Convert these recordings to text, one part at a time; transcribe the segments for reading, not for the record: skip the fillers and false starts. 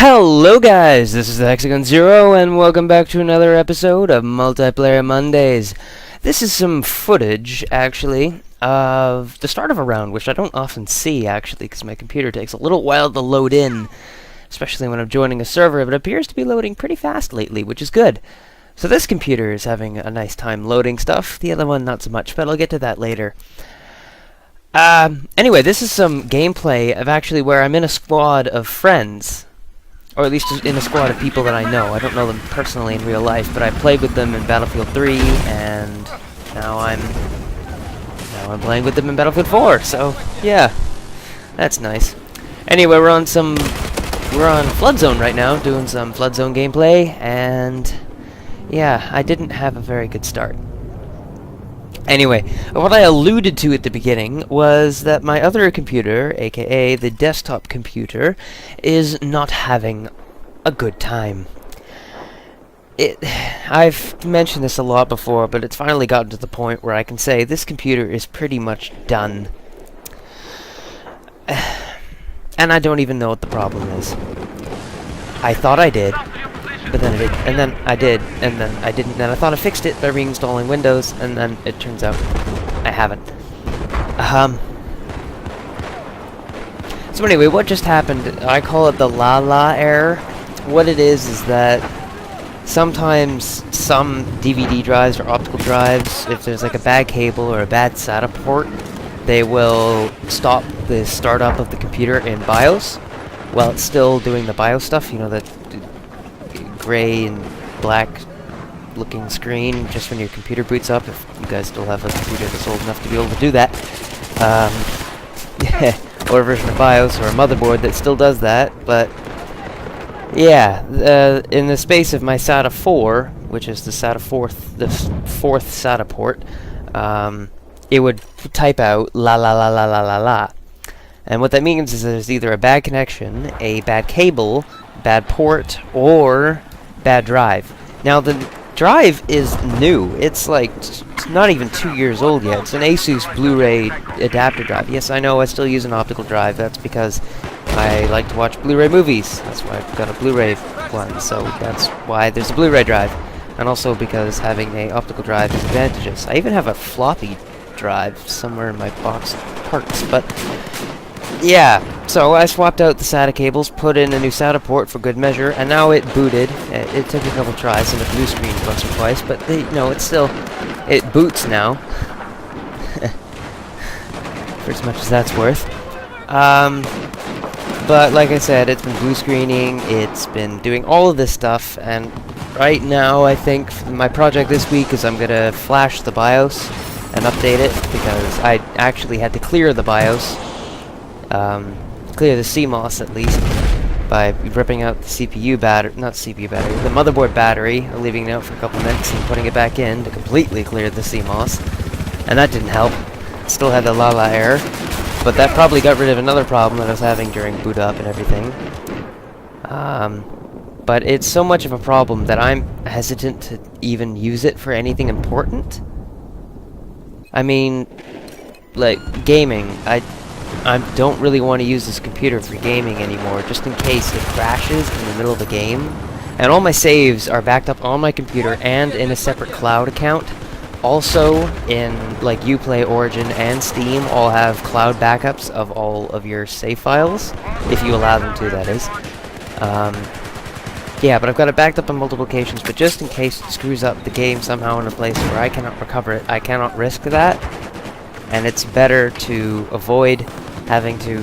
Hello guys, this is the Hexagon Zero and welcome back to another episode of Multiplayer Mondays. This is some footage, actually, of the start of a round, which I don't often see, actually, because my computer takes a little while to load in, especially when I'm joining a server, but it appears to be loading pretty fast lately, which is good. So this computer is having a nice time loading stuff, the other one not so much, but I'll get to that later. Anyway, this is some gameplay of actually where I'm in a squad of friends. Or at least in a squad of people that I know. I don't know them personally in real life, but I played with them in Battlefield 3, and now I'm playing with them in Battlefield 4. So yeah, that's nice. Anyway, we're on Flood Zone right now, doing some Flood Zone gameplay, and yeah, I didn't have a very good start. Anyway, what I alluded to at the beginning was that my other computer, aka the desktop computer, is not having a good time. I've mentioned this a lot before, but it's finally gotten to the point where I can say this computer is pretty much done. And I don't even know what the problem is. I thought I did. But then I did, and then I did, and then I didn't, and I thought I fixed it by reinstalling Windows, and then it turns out I haven't. So anyway, what just happened, I call it the la-la error. What it is that sometimes some DVD drives or optical drives, if there's like a bad cable or a bad SATA port, they will stop the startup of the computer in BIOS while it's still doing the BIOS stuff, you know, that gray and black looking screen just when your computer boots up, if you guys still have a computer that's old enough to be able to do that. Yeah, or a version of BIOS or a motherboard that still does that, but yeah, in the space of my SATA 4, which is the fourth SATA port, it would type out la la la la la la la. And what that means is there's either a bad connection, a bad cable, bad port, or bad drive. Now the drive is new. It's like it's not even 2 years old yet. It's an Asus Blu-ray adapter drive. Yes, I know I still use an optical drive. That's because I like to watch Blu-ray movies. That's why I've got a Blu-ray one. So that's why there's a Blu-ray drive. And also because having an optical drive has advantages. I even have a floppy drive somewhere in my box of parts. But yeah, so I swapped out the SATA cables, put in a new SATA port for good measure, and now it booted. It took a couple tries and a blue screen once or twice, but it boots now. For as much as that's worth. But like I said, it's been blue screening, it's been doing all of this stuff, and right now I think my project this week is I'm gonna flash the BIOS and update it, because I actually had to clear the BIOS. Clear the CMOS at least by ripping out the CPU battery, not CPU battery, the motherboard battery, leaving it out for a couple minutes and putting it back in to completely clear the CMOS, and that didn't help. Still had the la-la error, but that probably got rid of another problem that I was having during boot up and everything. But it's so much of a problem that I'm hesitant to even use it for anything important. I mean, like gaming, I don't really want to use this computer for gaming anymore, just in case it crashes in the middle of the game. And all my saves are backed up on my computer and in a separate cloud account. Also, in like Uplay, Origin, and Steam, all have cloud backups of all of your save files, if you allow them to, that is. Yeah, but I've got it backed up on multiple occasions, but just in case it screws up the game somehow in a place where I cannot recover it, I cannot risk that. And it's better to avoid having to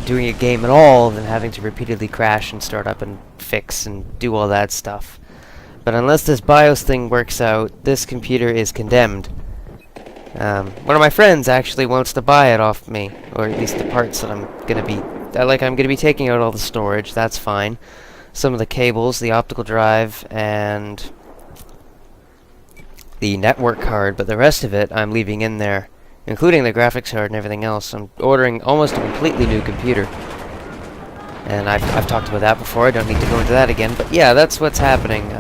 doing a game at all than having to repeatedly crash and start up and fix and do all that stuff. But unless this BIOS thing works out, this computer is condemned. One of my friends actually wants to buy it off me, or at least the parts that I'm gonna be taking out all the storage. That's fine. Some of the cables, the optical drive, and the network card, but the rest of it I'm leaving in there, including the graphics card and everything else. I'm ordering almost a completely new computer, and I've talked about that before. I don't need to go into that again, but yeah, that's what's happening.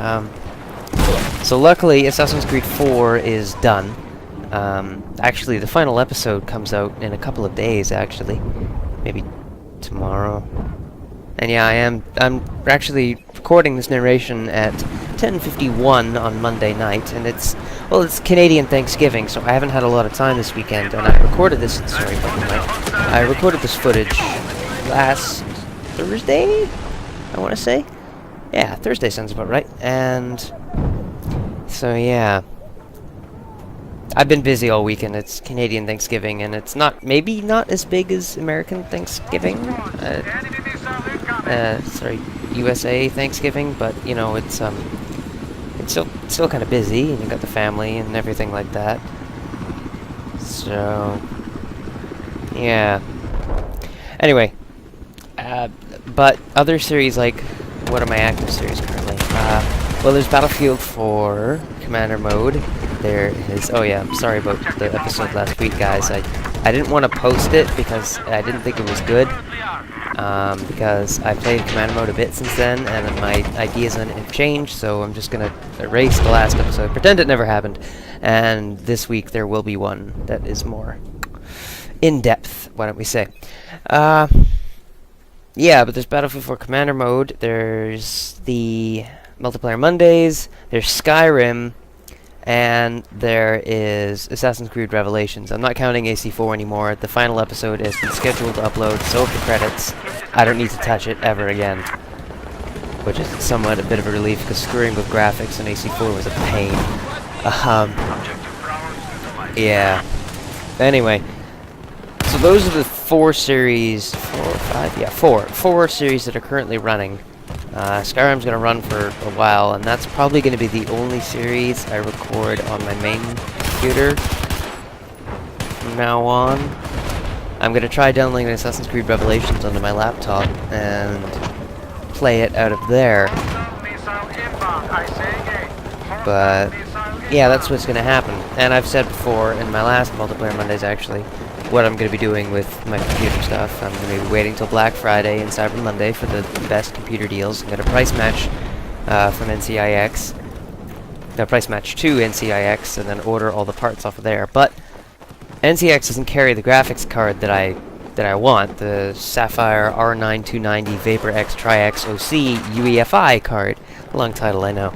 So luckily Assassin's Creed 4 is done. Actually, the final episode comes out in a couple of days, actually. Maybe tomorrow. And yeah, I'm actually recording this narration at 10:51 on Monday night, and it's Canadian Thanksgiving, so I haven't had a lot of time this weekend, and I recorded this, I recorded this footage last Thursday, I want to say? Yeah, Thursday sounds about right, and so yeah. I've been busy all weekend. It's Canadian Thanksgiving, and it's maybe not as big as American Thanksgiving. Sorry, USA Thanksgiving, but you know, it's still kind of busy, and you got the family and everything like that. So, yeah. Anyway, but other series, like, what are my active series currently? Well, there's Battlefield 4 Commander Mode. There is... Oh yeah, I'm sorry about the episode last week, guys. I didn't want to post it because I didn't think it was good. Because I played Commander Mode a bit since then, and then my ideas on it have changed, so I'm just gonna erase the last episode, pretend it never happened. And this week there will be one that is more in-depth, why don't we say. Yeah, but there's Battlefield 4 Commander Mode, there's the Multiplayer Mondays, there's Skyrim, and there is Assassin's Creed Revelations. I'm not counting AC4 anymore. The final episode is scheduled to upload, so have the credits. I don't need to touch it ever again. Which is somewhat a bit of a relief, because screwing with graphics in AC4 was a pain. Yeah. Anyway. So those are the four series, four series that are currently running. Skyrim's going to run for a while, and that's probably going to be the only series I record on my main computer from now on. I'm going to try downloading Assassin's Creed Revelations onto my laptop and play it out of there. But yeah, that's what's going to happen. And I've said before in my last Multiplayer Mondays, actually, what I'm going to be doing with my computer stuff. I'm going to be waiting till Black Friday and Cyber Monday for the best computer deals. I'm going to price match from NCIX. Price match to NCIX and then order all the parts off of there. But NCIX doesn't carry the graphics card that I want, the Sapphire R9 290 Vapor X Tri-X OC UEFI card. Long title, I know.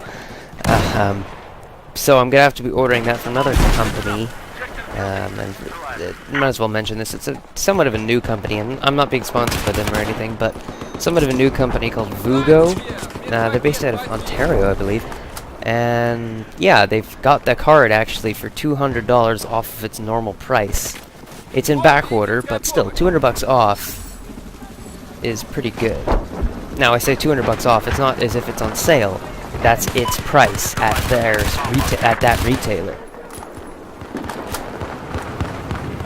So I'm going to have to be ordering that from another company. And might as well mention this. It's somewhat of a new company, and I'm not being sponsored by them or anything, but somewhat of a new company called Vugo. They're based out of Ontario, I believe. And yeah, they've got the card actually for $200 off of its normal price. It's in back order, but still, $200 off is pretty good. Now, I say $200 off. It's not as if it's on sale. That's its price at at that retailer.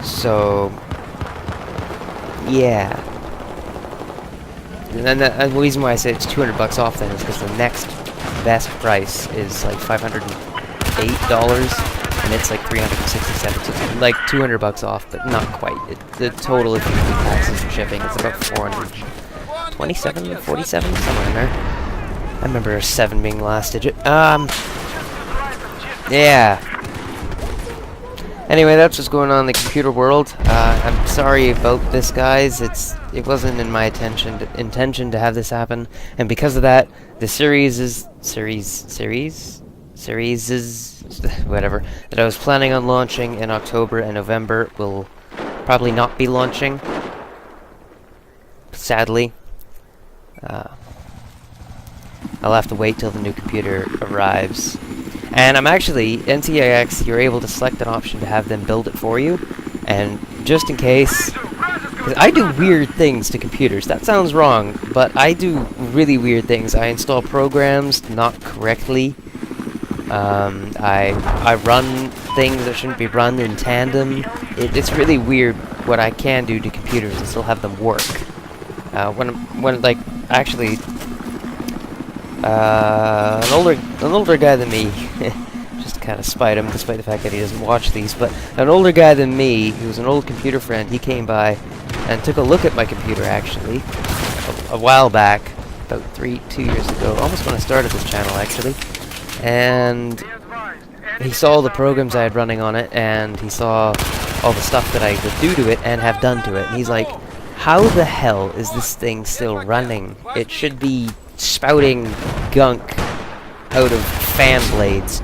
So, yeah. And then the reason why I say it's $200 off then is because the next best price is like $508, and it's like $367. So it's like $200 off, but not quite. The total, if you include taxes and shipping, it's about $427, $47, somewhere in there. I remember a 7 being the last digit. Yeah. Anyway, that's what's going on in the computer world. I'm sorry about this, guys. It wasn't in my intention to have this happen, and because of that, the series whatever that I was planning on launching in October and November will probably not be launching. Sadly, I'll have to wait till the new computer arrives. And I'm actually, NCIX, you're able to select an option to have them build it for you. And just in case, because I do weird things to computers. That sounds wrong, but I do really weird things. I install programs not correctly. I run things that shouldn't be run in tandem. It's really weird what I can do to computers and still have them work. An older guy than me, just kind of spite him, despite the fact that he doesn't watch these, but an older guy than me, who was an old computer friend, he came by and took a look at my computer, actually, a while back, about 2 years ago, almost when I started this channel, actually, and he saw all the programs I had running on it, and he saw all the stuff that I would do to it and have done to it, and he's like, How the hell is this thing still running? It should be spouting gunk out of fan blades.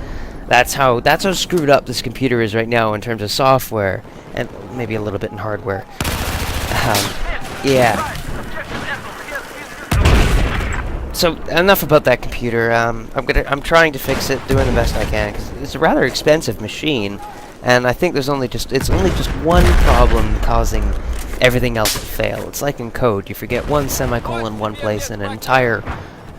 That's how screwed up this computer is right now in terms of software, and maybe a little bit in hardware. Yeah. So enough about that computer. I'm trying to fix it, doing the best I can, because it's a rather expensive machine, and I think it's only just one problem causing everything else to fail. It's like in code, you forget one semicolon in one place, and an entire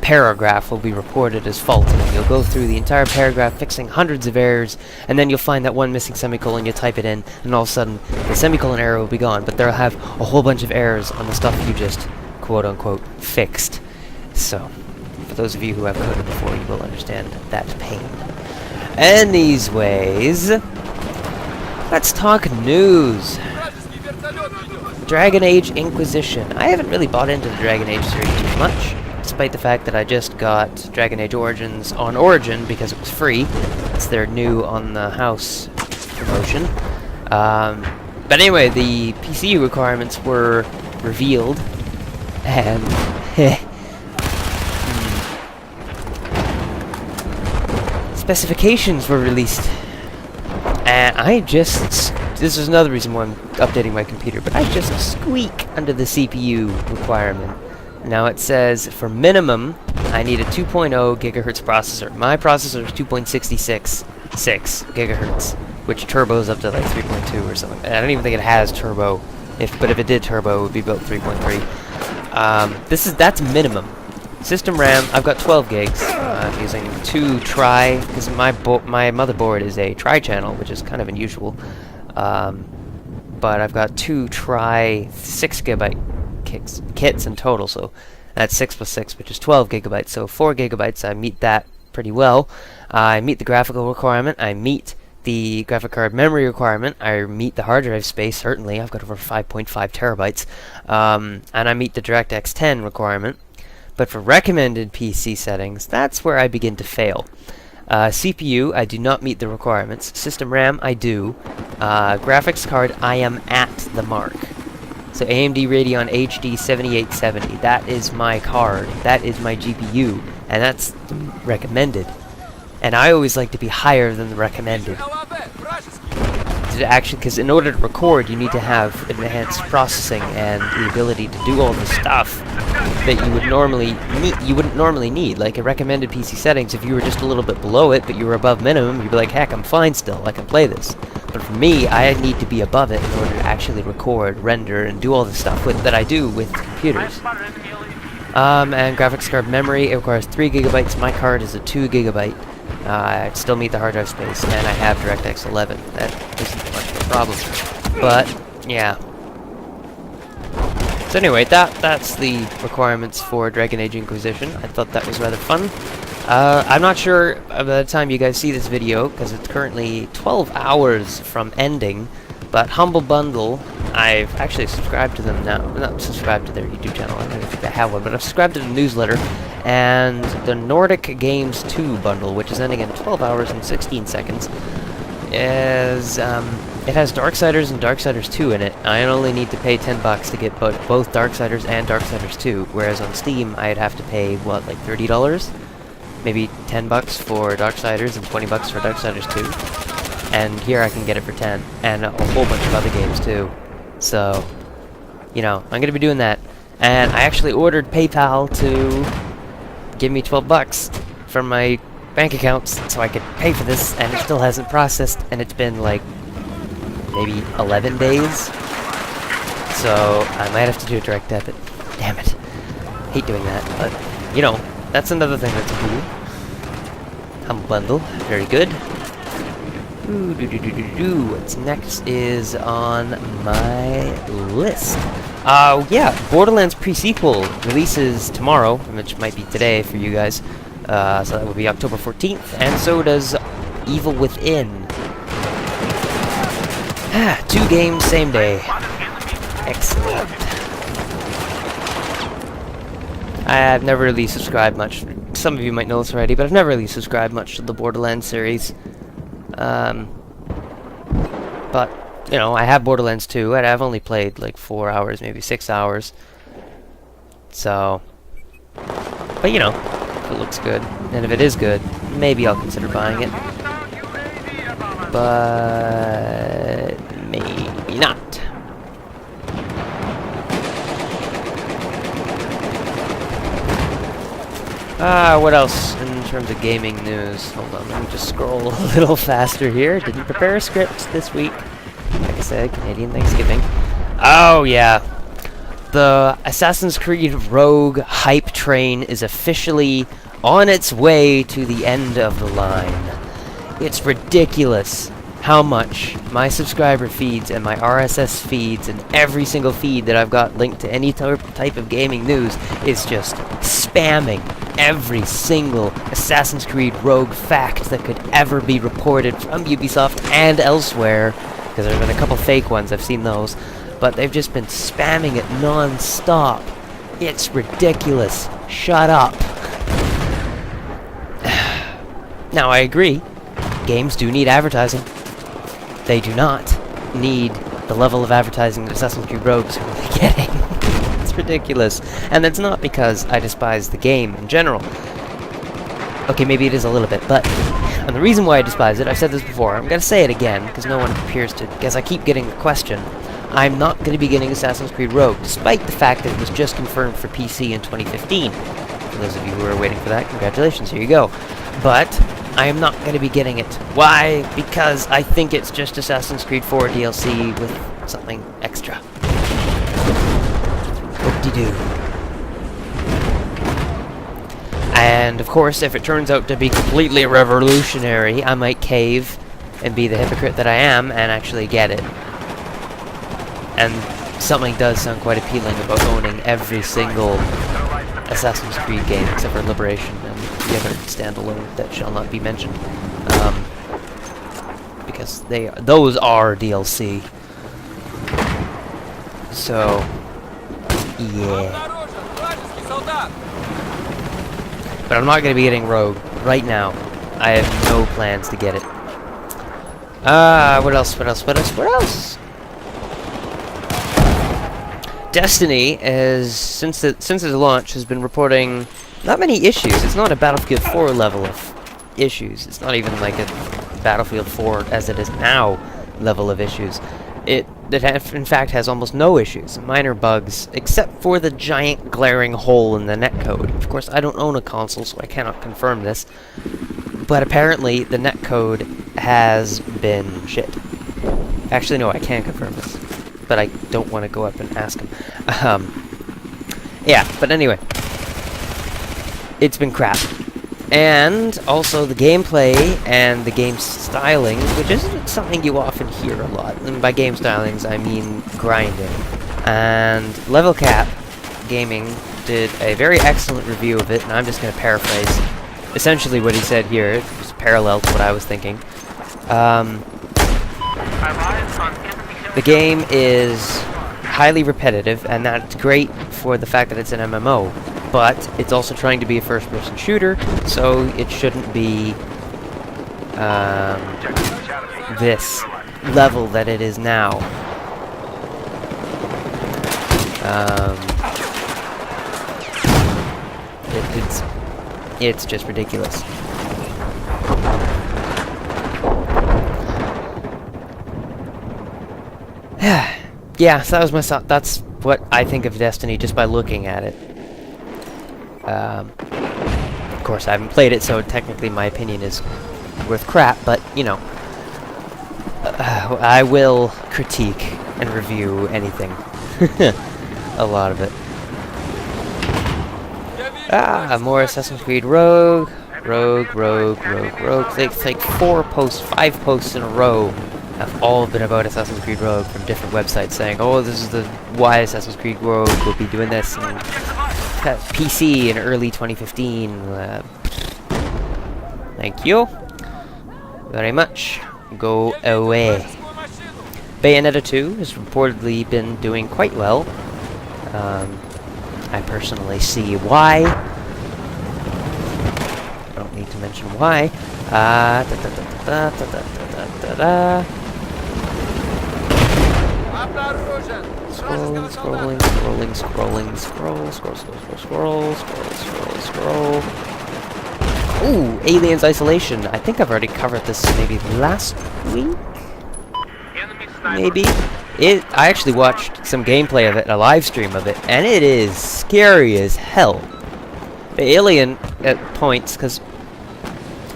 paragraph will be reported as faulty. You'll go through the entire paragraph fixing hundreds of errors, and then you'll find that one missing semicolon, you type it in, and all of a sudden the semicolon error will be gone, but they'll have a whole bunch of errors on the stuff you just quote-unquote fixed. So, for those of you who have coded before, you will understand that pain. Anyways, let's talk news. Dragon Age Inquisition. I haven't really bought into the Dragon Age series too much, despite the fact that I just got Dragon Age Origins on Origin because it was free. It's their new on the house promotion. But anyway, the PC requirements were revealed, and specifications were released. And this is another reason why I'm updating my computer, but I just squeak under the CPU requirement. Now it says for minimum, I need a 2.0 gigahertz processor. My processor is 2.666 gigahertz, which turbos up to like 3.2 or something. I don't even think it has turbo. But if it did turbo, it would be about 3.3. That's minimum. System RAM, I've got 12 gigs. I'm using two because my motherboard is a tri-channel, which is kind of unusual. But I've got two 6 gigabyte kits in total, so that's 6 plus 6, which is 12 gigabytes. So 4 gigabytes, I meet that pretty well. I meet the graphical requirement. I meet the graphic card memory requirement. I meet the hard drive space, certainly. I've got over 5.5 terabytes. And I meet the DirectX 10 requirement. But for recommended PC settings, that's where I begin to fail. CPU, I do not meet the requirements. System RAM, I do. Graphics card, I am at the mark. So AMD Radeon HD 7870, that is my card. That is my GPU. And that's recommended. And I always like to be higher than the recommended. Actually, because in order to record, you need to have advanced processing and the ability to do all the stuff that you wouldn't normally need. Like a recommended PC settings, if you were just a little bit below it, but you were above minimum, you'd be like, heck, I'm fine still, I can play this. But for me, I need to be above it in order to actually record, render, and do all the stuff that I do with computers. And graphics card memory, it requires 3 gigabytes. My card is a 2 gigabyte. I still meet the hard drive space, and I have DirectX 11. That isn't much of a problem. But, yeah. So anyway, that's the requirements for Dragon Age Inquisition. I thought that was rather fun. I'm not sure by the time you guys see this video, because it's currently 12 hours from ending, but Humble Bundle, I've actually subscribed to them now. Not subscribed to their YouTube channel, I don't think I have one, but I've subscribed to the newsletter, and the Nordic Games 2 bundle, which is ending in 12 hours and 16 seconds, is, it has Darksiders and Darksiders 2 in it. I only need to pay $10 to get both Darksiders and Darksiders 2, whereas on Steam, I'd have to pay, what, like $30? Maybe $10 for Darksiders and $20 for Darksiders 2. And here I can get it for 10, and a whole bunch of other games too. So, you know, I'm gonna be doing that. And I actually ordered PayPal to give me $12 from my bank accounts so I could pay for this, and it still hasn't processed, and it's been like maybe 11 days. So I might have to do a direct debit. Damn it. Hate doing that, but you know, that's another thing that's cool. Humble Bundle, very good. What's next is on my list. Yeah, Borderlands pre-sequel releases tomorrow, which might be today for you guys. So that will be October 14th, and so does Evil Within. 2 games, same day. Excellent. I've never really subscribed much. Some of you might know this already, but I've never really subscribed much to the Borderlands series. But you know, I have Borderlands 2, and I've only played like 4 hours, maybe 6 hours. So, but you know, if it looks good, and if it is good, maybe I'll consider buying it. But maybe not. What else in terms of gaming news? Hold on, let me just scroll a little faster here. Didn't prepare a script this week. Like I said, Canadian Thanksgiving. Oh, yeah. The Assassin's Creed Rogue hype train is officially on its way to the end of the line. It's ridiculous how much my subscriber feeds and my RSS feeds and every single feed that I've got linked to any type of gaming news is just spamming every single Assassin's Creed Rogue fact that could ever be reported from Ubisoft and elsewhere, because there have been a couple fake ones, I've seen those, but they've just been spamming it non-stop. It's ridiculous. Shut up. Now, I agree. Games do need advertising. They do not need the level of advertising that Assassin's Creed Rogue's really getting. It's ridiculous. And that's not because I despise the game in general. Okay, maybe it is a little bit, but... And the reason why I despise it, I've said this before, I'm going to say it again, because no one appears to... Because I keep getting the question. I'm not going to be getting Assassin's Creed Rogue, despite the fact that it was just confirmed for PC in 2015. For those of you who are waiting for that, congratulations, here you go. But... I am not going to be getting it. Why? Because I think it's just Assassin's Creed 4 DLC with something extra. Whoop-de-doo. And, of course, if it turns out to be completely revolutionary, I might cave and be the hypocrite that I am and actually get it. And something does sound quite appealing about owning every single Assassin's Creed game except for Liberation and the other standalone that shall not be mentioned, because those are DLC. So yeah, but I'm not going to be getting Rogue right now. I have no plans to get it. What else? Destiny is, since its launch, has been reporting not many issues. It's not a Battlefield 4 level of issues. It's not even like a Battlefield 4 as it is now level of issues. It in fact has almost no issues, minor bugs, except for the giant glaring hole in the netcode. Of course, I don't own a console, so I cannot confirm this. But apparently, the netcode has been shit. Actually, no, I can confirm this. But I don't want to go up and ask him. Yeah, but anyway. It's been crap. And also the gameplay and the game stylings, which isn't something you often hear a lot. And by game stylings, I mean grinding. And Level Cap Gaming did a very excellent review of it, and I'm just going to paraphrase essentially what he said here. It was parallel to what I was thinking. The game is highly repetitive, and that's great for the fact that it's an MMO, but it's also trying to be a first-person shooter, so it shouldn't be this level that it is now. It's just ridiculous. Yeah, so that was my thought. That's what I think of Destiny just by looking at it. Of course, I haven't played it, so technically my opinion is worth crap, but, you know, I will critique and review anything. A lot of it. More Assassin's Creed Rogue. It's like 5 posts in a row have all been about Assassin's Creed Rogue from different websites saying, oh, this is the why Assassin's Creed Rogue will be doing this, and PC in early 2015. Thank you very much. Go away. Bayonetta 2 has reportedly been doing quite well. I personally see why. I don't need to mention why. Scrolling, scrolling, scrolling, scrolling, scroll, scroll, scroll, scroll, scroll, scroll, scroll, scroll. Ooh, Aliens Isolation. I think I've already covered this maybe last week? Maybe? I actually watched some gameplay of it, a live stream of it, and it is scary as hell. The alien at points, because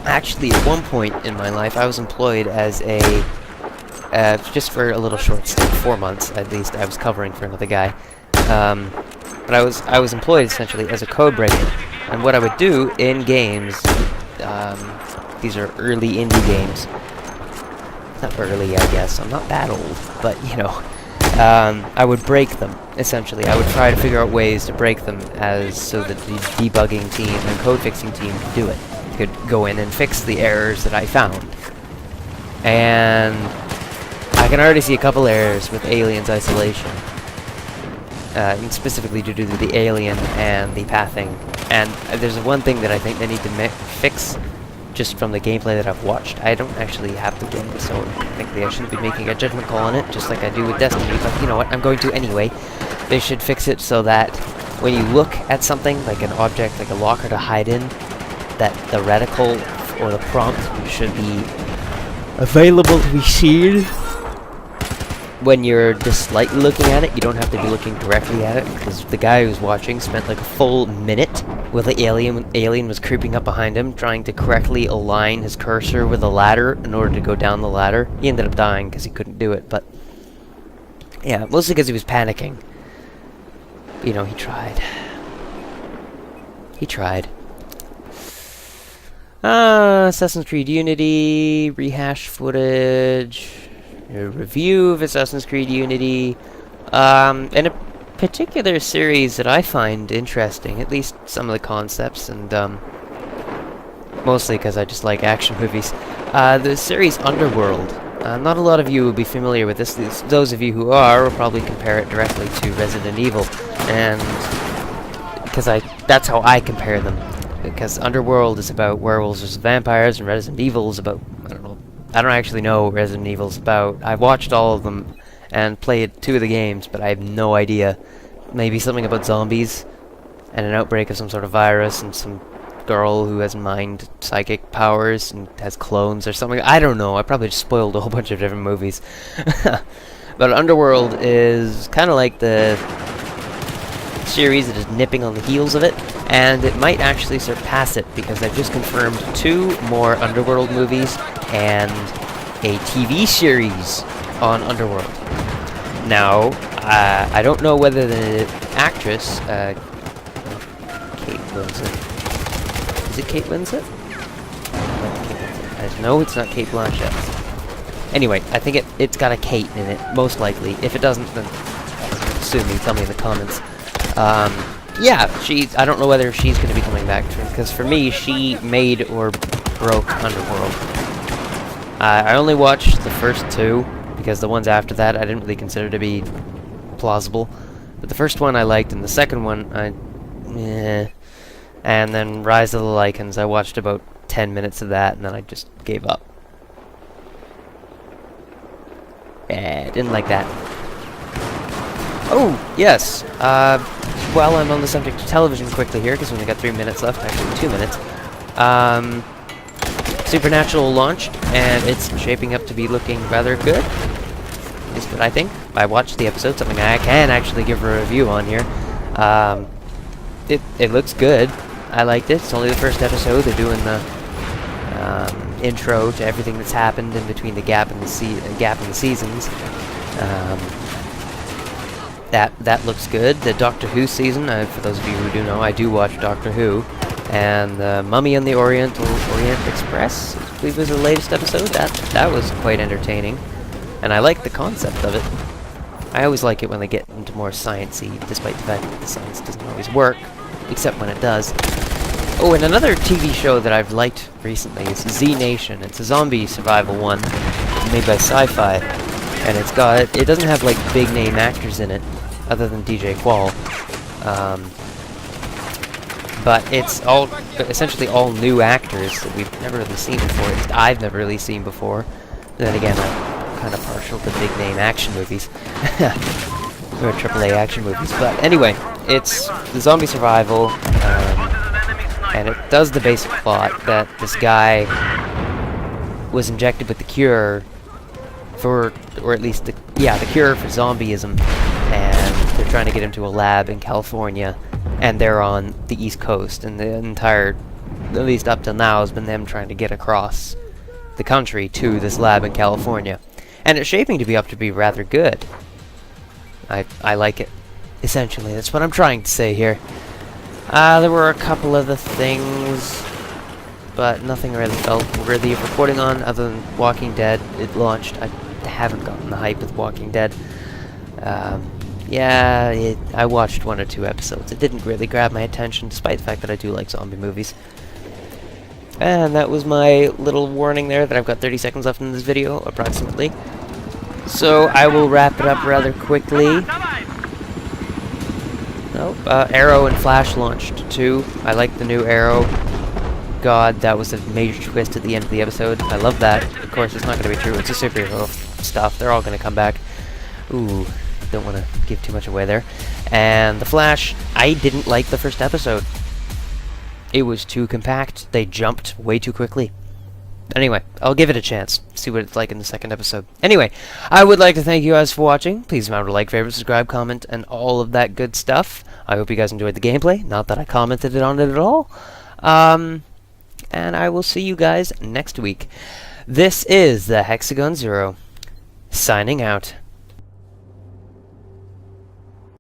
actually at one point in my life I was employed as a, just for a little short stint, 4 months at least, I was covering for another guy. But I was employed essentially as a code breaker, and what I would do in games, these are early indie games. Not early, I guess. I'm not that old, but you know, I would break them. Essentially, I would try to figure out ways to break them, so that the debugging team and code fixing team could do it. Could go in and fix the errors that I found. And I can already see a couple errors with Aliens Isolation, and specifically due to the alien and the pathing. And there's one thing that I think they need to fix. Just from the gameplay that I've watched. I don't actually have the game, so technically I shouldn't be making a judgment call on it, just like I do with Destiny, but you know what, I'm going to anyway. They should fix it so that when you look at something, like an object, like a locker to hide in, that the reticle or the prompt should be available to be seen. When you're just slightly looking at it, you don't have to be looking directly at it, because the guy who's watching spent like a full minute with the alien was creeping up behind him, trying to correctly align his cursor with a ladder in order to go down the ladder. He ended up dying because he couldn't do it, but yeah, mostly because he was panicking. You know, he tried. He tried. Assassin's Creed Unity, rehash footage, a review of Assassin's Creed Unity, and a particular series that I find interesting, at least some of the concepts, and mostly because I just like action movies. The series Underworld. Not a lot of you will be familiar with this. Those of you who are will probably compare it directly to Resident Evil, and because that's how I compare them. Because Underworld is about werewolves versus vampires, and Resident Evil is about, I don't actually know what Resident Evil's about. I've watched all of them and played 2 of the games, but I have no idea. Maybe something about zombies and an outbreak of some sort of virus and some girl who has mind psychic powers and has clones or something. I don't know. I probably just spoiled a whole bunch of different movies. But Underworld is kind of like the series that is nipping on the heels of it, and it might actually surpass it, because I've just confirmed 2 more Underworld movies and a TV series on Underworld. Now, I don't know whether the actress, Kate Winslet, is it Kate Winslet? No, it's not Kate Blanchett. Anyway, I think it's got a Kate in it, most likely. If it doesn't, then sue me, tell me in the comments. Yeah, I don't know whether she's going to be coming back, because for me, she made or broke Underworld. I only watched the first 2, because the ones after that I didn't really consider to be plausible. But the first one I liked, and the second one, and then Rise of the Lycans, I watched about 10 minutes of that, and then I just gave up. Didn't like that. Oh, yes. While I'm on the subject of television quickly here, because we only got 3 minutes left, actually 2 minutes. Supernatural launched, and it's shaping up to be looking rather good. At least what I think. I watched the episode, something I can actually give a review on here. It looks good. I liked it. It's only the first episode. They're doing the intro to everything that's happened in between the gap in the seasons. That looks good. The Doctor Who season, for those of you who do know, I do watch Doctor Who. And Mummy and the Orient Express, I believe was the latest episode. That was quite entertaining. And I like the concept of it. I always like it when they get into more science-y, despite the fact that the science doesn't always work, except when it does. Oh, and another TV show that I've liked recently is Z Nation. It's a zombie survival one, made by Sci-Fi. And it doesn't have like big name actors in it, other than DJ Qual. But it's essentially all new actors that we've never really seen before. I've never really seen before. Then again, I've kind of partial to big name action movies. Or AAA action movies. But anyway, it's the zombie survival, and it does the basic plot that this guy was injected with the cure for, or at least the cure for zombieism, and they're trying to get him to a lab in California, and they're on the East Coast, and the entire, at least up till now, has been them trying to get across the country to this lab in California. And it's shaping to be rather good. I like it. Essentially, that's what I'm trying to say here. There were a couple other things, but nothing really felt worthy of reporting on other than Walking Dead. It launched. I haven't gotten the hype with Walking Dead. Yeah, I watched 1 or 2 episodes. It didn't really grab my attention, despite the fact that I do like zombie movies. And that was my little warning there that I've got 30 seconds left in this video, approximately. So I will wrap it up rather quickly. Nope, Arrow and Flash launched too. I like the new Arrow. God, that was a major twist at the end of the episode. I love that. Of course, it's not going to be true. It's a superhero stuff. They're all going to come back. Ooh, don't want to give too much away there. And The Flash, I didn't like the first episode. It was too compact. They jumped way too quickly. Anyway, I'll give it a chance. See what it's like in the second episode. Anyway, I would like to thank you guys for watching. Please remember to like, favorite, subscribe, comment, and all of that good stuff. I hope you guys enjoyed the gameplay. Not that I commented on it at all. And I will see you guys next week. This is the Hexagon Zero, signing out.